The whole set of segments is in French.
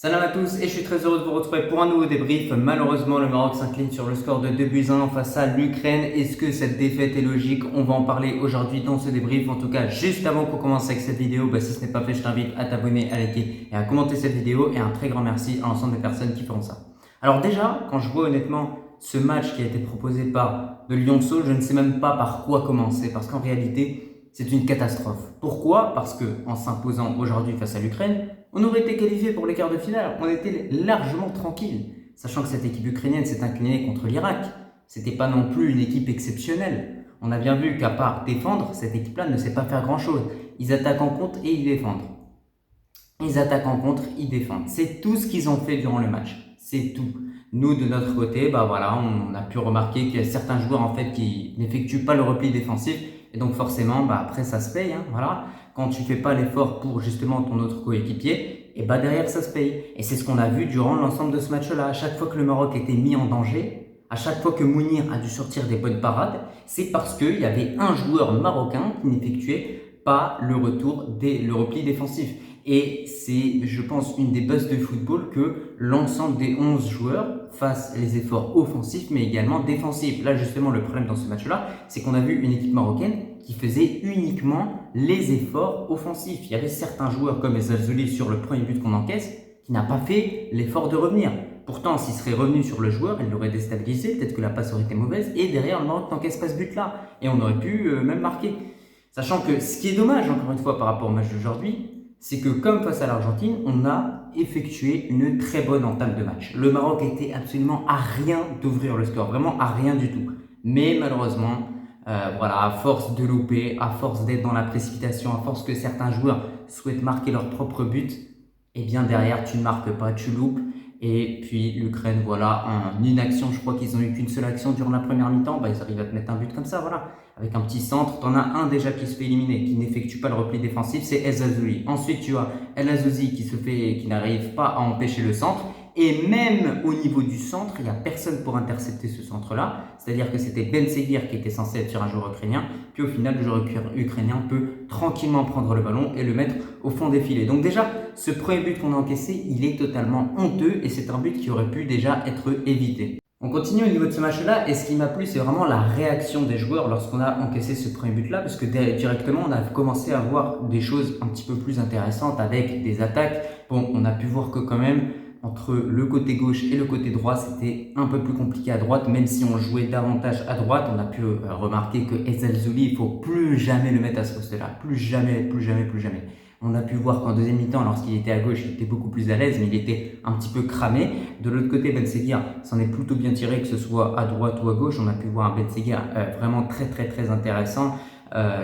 Salam à tous et je suis très heureux de vous retrouver pour un nouveau débrief. Malheureusement, le Maroc s'incline sur le score de 2-1 face à l'Ukraine. Est-ce que cette défaite est logique? On va en parler aujourd'hui dans ce débrief. En tout cas, juste avant qu'on commence avec cette vidéo, si ce n'est pas fait, je t'invite à t'abonner, à liker et à commenter cette vidéo. Et un très grand merci à l'ensemble des personnes qui feront ça. Alors déjà, quand je vois honnêtement ce match qui a été proposé par de Lyonceau, je ne sais même pas par quoi commencer. Parce qu'en réalité, c'est une catastrophe. Pourquoi? Parce qu'en s'imposant aujourd'hui face à l'Ukraine, on aurait été qualifié pour les quarts de finale. On était largement tranquille. Sachant que cette équipe ukrainienne s'est inclinée contre l'Irak. C'était pas non plus une équipe exceptionnelle. On a bien vu qu'à part défendre, cette équipe-là ne sait pas faire grand-chose. Ils attaquent en contre et ils défendent. Ils attaquent en contre, ils défendent. C'est tout ce qu'ils ont fait durant le match. C'est tout. Nous, de notre côté, on a pu remarquer qu'il y a certains joueurs en fait qui n'effectuent pas le repli défensif. Et donc forcément, après ça se paye. Quand tu fais pas l'effort pour justement ton autre coéquipier, et derrière ça se paye. Et c'est ce qu'on a vu durant l'ensemble de ce match-là. À chaque fois que le Maroc était mis en danger, à chaque fois que Mounir a dû sortir des bonnes parades, c'est parce qu'il y avait un joueur marocain qui n'effectuait pas le repli défensif. Et c'est, je pense, une des bases de football que l'ensemble des 11 joueurs fassent les efforts offensifs, mais également défensifs. Là, justement, le problème dans ce match-là, c'est qu'on a vu une équipe marocaine qui faisait uniquement les efforts offensifs. Il y avait certains joueurs comme Ezalzouli sur le premier but qu'on encaisse qui n'a pas fait l'effort de revenir. Pourtant, s'il serait revenu sur le joueur, il l'aurait déstabilisé, peut-être que la passe aurait été mauvaise, et derrière, le Maroc n'encaisse pas ce but-là. Et on aurait pu même marquer. Sachant que ce qui est dommage, encore une fois, par rapport au match d'aujourd'hui, c'est que comme face à l'Argentine, on a effectué une très bonne entame de match. Le Maroc était absolument à rien d'ouvrir le score, vraiment à rien du tout. Mais malheureusement, à force de louper, à force d'être dans la précipitation, à force que certains joueurs souhaitent marquer leur propre but, et bien derrière tu ne marques pas, tu loupes. Et puis l'Ukraine, en inaction, je crois qu'ils ont eu qu'une seule action durant la première mi-temps, ils arrivent à te mettre un but comme ça, avec un petit centre. T'en as un déjà qui se fait éliminer, qui n'effectue pas le repli défensif, c'est Ezalzouli. Ensuite tu as El Azzouzi qui n'arrive pas à empêcher le centre. Et même au niveau du centre, il n'y a personne pour intercepter ce centre-là. C'est-à-dire que c'était Ben Seguir qui était censé être sur un joueur ukrainien. Puis au final, le joueur ukrainien peut tranquillement prendre le ballon et le mettre au fond des filets. Donc déjà, ce premier but qu'on a encaissé, il est totalement honteux et c'est un but qui aurait pu déjà être évité. On continue au niveau de ce match-là et ce qui m'a plu, c'est vraiment la réaction des joueurs lorsqu'on a encaissé ce premier but-là, parce que directement, on a commencé à voir des choses un petit peu plus intéressantes avec des attaques. Bon, on a pu voir que quand même, entre le côté gauche et le côté droit, c'était un peu plus compliqué à droite, même si on jouait davantage à droite. On a pu remarquer que Ezalzouli, il ne faut plus jamais le mettre à ce poste-là. Plus jamais, plus jamais, plus jamais. On a pu voir qu'en deuxième mi-temps, lorsqu'il était à gauche, il était beaucoup plus à l'aise, mais il était un petit peu cramé. De l'autre côté, Ben Seguir s'en est plutôt bien tiré, que ce soit à droite ou à gauche. On a pu voir un Ben Seguir vraiment très, très, très intéressant.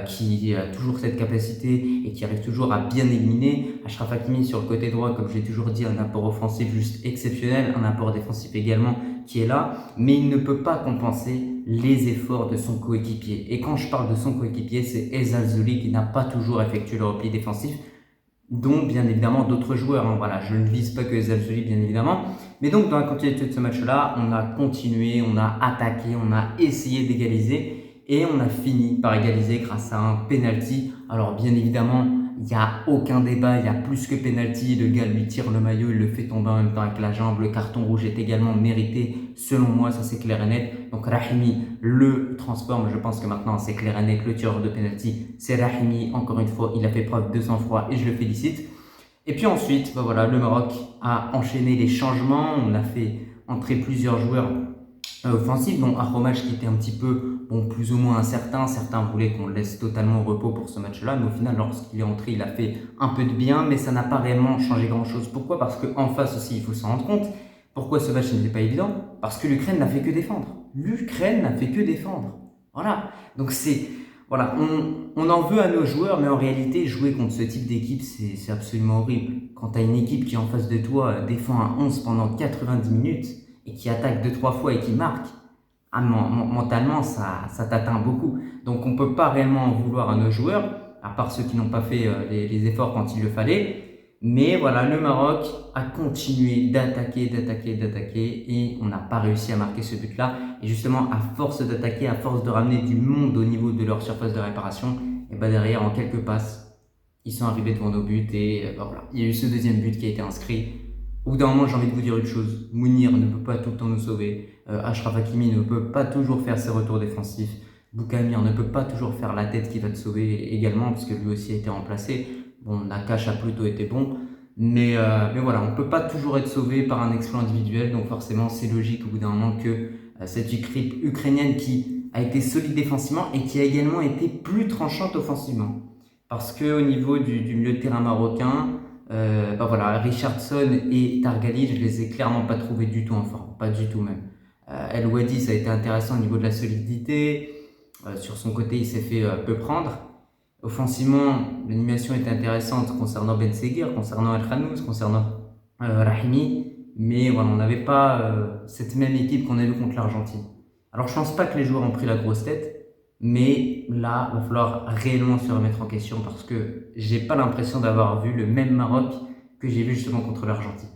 Qui a toujours cette capacité et qui arrive toujours à bien éliminer. Achraf Hakimi sur le côté droit, comme j'ai toujours dit, un apport offensif juste exceptionnel, un apport défensif également qui est là, mais il ne peut pas compenser les efforts de son coéquipier. Et quand je parle de son coéquipier, c'est Ezalzouli qui n'a pas toujours effectué le repli défensif, dont bien évidemment d'autres joueurs. Je ne vise pas que Ezalzouli, bien évidemment. Mais donc dans la continuité de ce match-là, on a continué, on a attaqué, on a essayé d'égaliser. Et on a fini par égaliser grâce à un penalty. Alors bien évidemment, il n'y a aucun débat, il y a plus que penalty. Le gars lui tire le maillot, il le fait tomber en même temps avec la jambe. Le carton rouge est également mérité, selon moi, ça c'est clair et net. Donc Rahimi le transforme, je pense que maintenant c'est clair et net. Le tireur de penalty, c'est Rahimi. Encore une fois, il a fait preuve de sang-froid et je le félicite. Et puis ensuite, le Maroc a enchaîné les changements. On a fait entrer plusieurs joueurs offensifs, dont Aromage qui était un petit peu plus ou moins incertain. Certains voulaient qu'on le laisse totalement au repos pour ce match-là, mais au final, lorsqu'il est entré, il a fait un peu de bien, mais ça n'a pas réellement changé grand-chose. Pourquoi? Parce qu'en face aussi, il faut s'en rendre compte. Pourquoi ce match n'était pas évident? Parce que l'Ukraine n'a fait que défendre. L'Ukraine n'a fait que défendre. Donc on en veut à nos joueurs, mais en réalité, jouer contre ce type d'équipe, c'est absolument horrible. Quand tu as une équipe qui en face de toi défend à 11 pendant 90 minutes et qui attaque 2-3 fois et qui marque, mentalement, ça t'atteint beaucoup. Donc on ne peut pas réellement en vouloir à nos joueurs, à part ceux qui n'ont pas fait les efforts quand il le fallait. Mais le Maroc a continué d'attaquer et on n'a pas réussi à marquer ce but-là. Et justement, à force d'attaquer, à force de ramener du monde au niveau de leur surface de réparation, et derrière, en quelques passes, ils sont arrivés devant nos buts et il y a eu ce deuxième but qui a été inscrit. Au bout d'un moment, j'ai envie de vous dire une chose. Mounir ne peut pas tout le temps nous sauver. Achraf Hakimi ne peut pas toujours faire ses retours défensifs. Boukamir ne peut pas toujours faire la tête qui va te sauver également, puisque lui aussi a été remplacé. Bon, Nakash a plutôt été bon. Mais voilà, on ne peut pas toujours être sauvé par un exploit individuel. Donc forcément, c'est logique au bout d'un moment que cette équipe ukrainienne qui a été solide défensivement et qui a également été plus tranchante offensivement. Parce qu'au niveau du milieu de terrain marocain, voilà, Richardson et Targali, je les ai clairement pas trouvés du tout en forme, pas du tout même. El Wadi, ça a été intéressant au niveau de la solidité. Sur son côté, il s'est fait peu prendre. Offensivement, l'animation était intéressante concernant Ben Seguir, concernant Al Khanous, concernant Rahimi. Mais voilà, on n'avait pas cette même équipe qu'on a vu contre l'Argentine. Alors je pense pas que les joueurs ont pris la grosse tête. Mais là, il va falloir réellement se remettre en question parce que j'ai pas l'impression d'avoir vu le même Maroc que j'ai vu justement contre l'Argentine.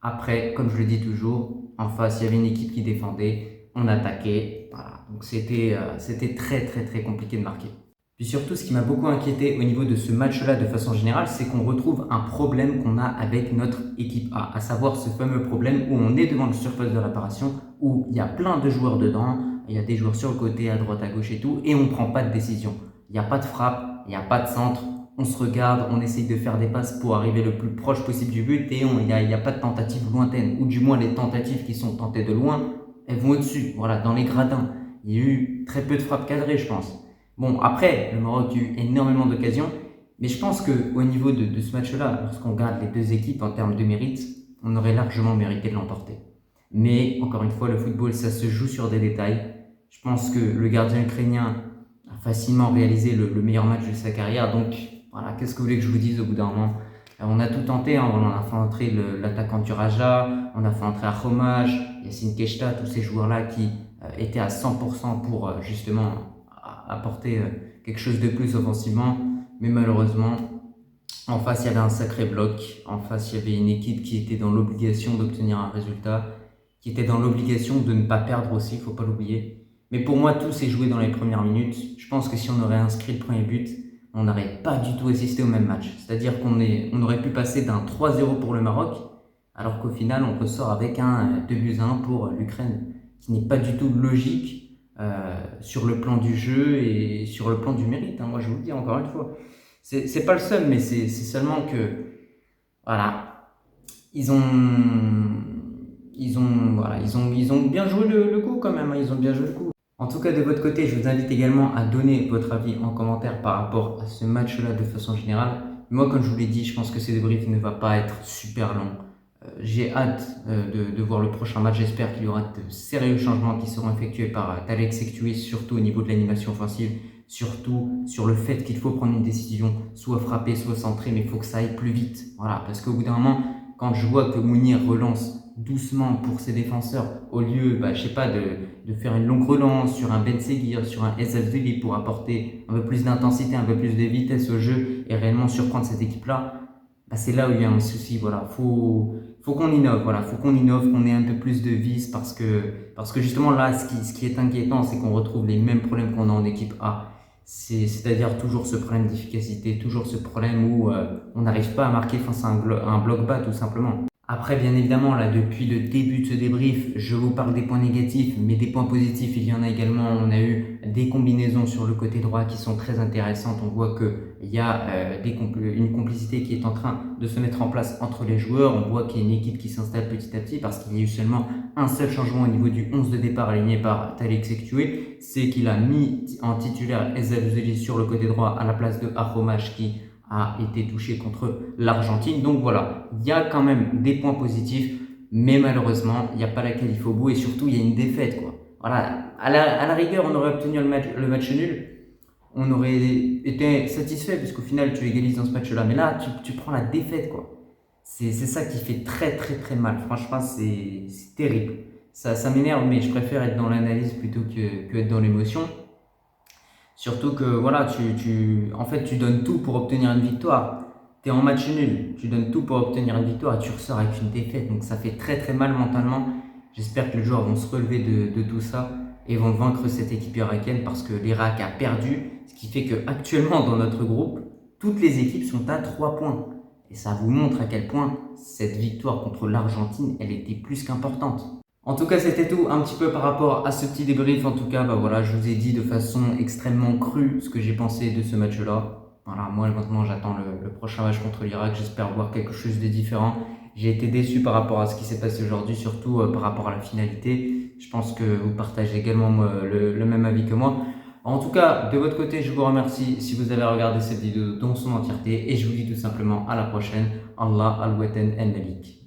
Après, comme je le dis toujours, en face, il y avait une équipe qui défendait, on attaquait, voilà. Donc c'était très très très compliqué de marquer. Puis surtout, ce qui m'a beaucoup inquiété au niveau de ce match-là de façon générale, c'est qu'on retrouve un problème qu'on a avec notre équipe A, à savoir ce fameux problème où on est devant le surface de réparation, où il y a plein de joueurs dedans, il y a des joueurs sur le côté, à droite, à gauche et tout, et on ne prend pas de décision. Il n'y a pas de frappe, il n'y a pas de centre, on se regarde, on essaye de faire des passes pour arriver le plus proche possible du but et il n'y a pas de tentative lointaine, ou du moins les tentatives qui sont tentées de loin, elles vont au-dessus, voilà, dans les gradins. Il y a eu très peu de frappes cadrées, je pense. Bon, après, le Maroc a eu énormément d'occasions, mais je pense qu'au niveau de ce match-là, lorsqu'on regarde les deux équipes en termes de mérite, on aurait largement mérité de l'emporter. Mais, encore une fois, le football, ça se joue sur des détails. Je pense que le gardien ukrainien a facilement réalisé le meilleur match de sa carrière. Donc, voilà, qu'est-ce que vous voulez que je vous dise au bout d'un moment? On a tout tenté, hein. On a fait entrer l'attaquant Turaja, on a fait entrer Akhomaj, Yassine Keshta, tous ces joueurs-là qui étaient à 100% pour justement apporter quelque chose de plus offensivement. Mais malheureusement, en face, il y avait un sacré bloc. En face, il y avait une équipe qui était dans l'obligation d'obtenir un résultat, qui était dans l'obligation de ne pas perdre aussi, il ne faut pas l'oublier. Mais pour moi, tout s'est joué dans les premières minutes. Je pense que si on aurait inscrit le premier but, on n'aurait pas du tout assisté au même match. C'est-à-dire qu'on aurait pu passer d'un 3-0 pour le Maroc, alors qu'au final, on ressort avec un 2-1 pour l'Ukraine, qui n'est pas du tout logique sur le plan du jeu et sur le plan du mérite. Hein. Moi, je vous le dis encore une fois. C'est pas le seul, mais c'est seulement que, voilà, ils ont bien joué le coup quand même, hein, ils ont bien joué le coup. En tout cas, de votre côté, je vous invite également à donner votre avis en commentaire par rapport à ce match-là de façon générale. Moi, comme je vous l'ai dit, je pense que ce débrief ne va pas être super long. J'ai hâte de voir le prochain match. J'espère qu'il y aura de sérieux changements qui seront effectués par Talek Sektué, surtout au niveau de l'animation offensive, surtout sur le fait qu'il faut prendre une décision, soit frapper, soit centrer, mais il faut que ça aille plus vite. Voilà, parce qu'au bout d'un moment, quand je vois que Mounir relance doucement pour ses défenseurs, au lieu, je sais pas, de faire une longue relance sur un Ben Seguir, sur un Ezzalzouli pour apporter un peu plus d'intensité, un peu plus de vitesse au jeu et réellement surprendre cette équipe-là, c'est là où il y a un souci. Voilà, faut qu'on innove, voilà, faut qu'on innove, qu'on ait un peu plus de vis parce que justement là, ce qui est inquiétant, c'est qu'on retrouve les mêmes problèmes qu'on a en équipe A. C'est-à-dire toujours ce problème d'efficacité, toujours ce problème où on n'arrive pas à marquer face à un bloc bas tout simplement. Après, bien évidemment, là, depuis le début de ce débrief, je vous parle des points négatifs, mais des points positifs, il y en a également. On a eu des combinaisons sur le côté droit qui sont très intéressantes. On voit qu'il y a une complicité qui est en train de se mettre en place entre les joueurs. On voit qu'il y a une équipe qui s'installe petit à petit parce qu'il y a eu seulement un seul changement au niveau du 11 de départ aligné par Talek Sektué. C'est qu'il a mis en titulaire Ezzalzouli sur le côté droit à la place de Akhomaj qui a été touché contre l'Argentine. Donc voilà, il y a quand même des points positifs, mais malheureusement, il n'y a pas la qualif au bout et surtout, il y a une défaite, quoi. Voilà, à la rigueur, on aurait obtenu le match nul, on aurait été satisfait puisqu'au final, tu égalises dans ce match-là. Mais là, tu prends la défaite, quoi. C'est ça qui fait très très très mal. Franchement, c'est terrible. Ça m'énerve, mais je préfère être dans l'analyse plutôt que être dans l'émotion. Surtout que voilà, en fait, tu donnes tout pour obtenir une victoire. Tu es en match nul, tu donnes tout pour obtenir une victoire et tu ressors avec une défaite. Donc ça fait très très mal mentalement. J'espère que les joueurs vont se relever de tout ça et vont vaincre cette équipe irakienne parce que l'Irak a perdu. Ce qui fait qu'actuellement dans notre groupe, toutes les équipes sont à 3 points. Et ça vous montre à quel point cette victoire contre l'Argentine, elle était plus qu'importante. En tout cas, c'était tout un petit peu par rapport à ce petit débrief. En tout cas, voilà, je vous ai dit de façon extrêmement crue ce que j'ai pensé de ce match-là. Voilà, moi maintenant j'attends le prochain match contre l'Irak. J'espère voir quelque chose de différent. J'ai été déçu par rapport à ce qui s'est passé aujourd'hui, surtout par rapport à la finalité. Je pense que vous partagez également le même avis que moi. En tout cas, de votre côté, je vous remercie si vous avez regardé cette vidéo dans son entièreté et je vous dis tout simplement à la prochaine. Allah al-Watan al-Malik.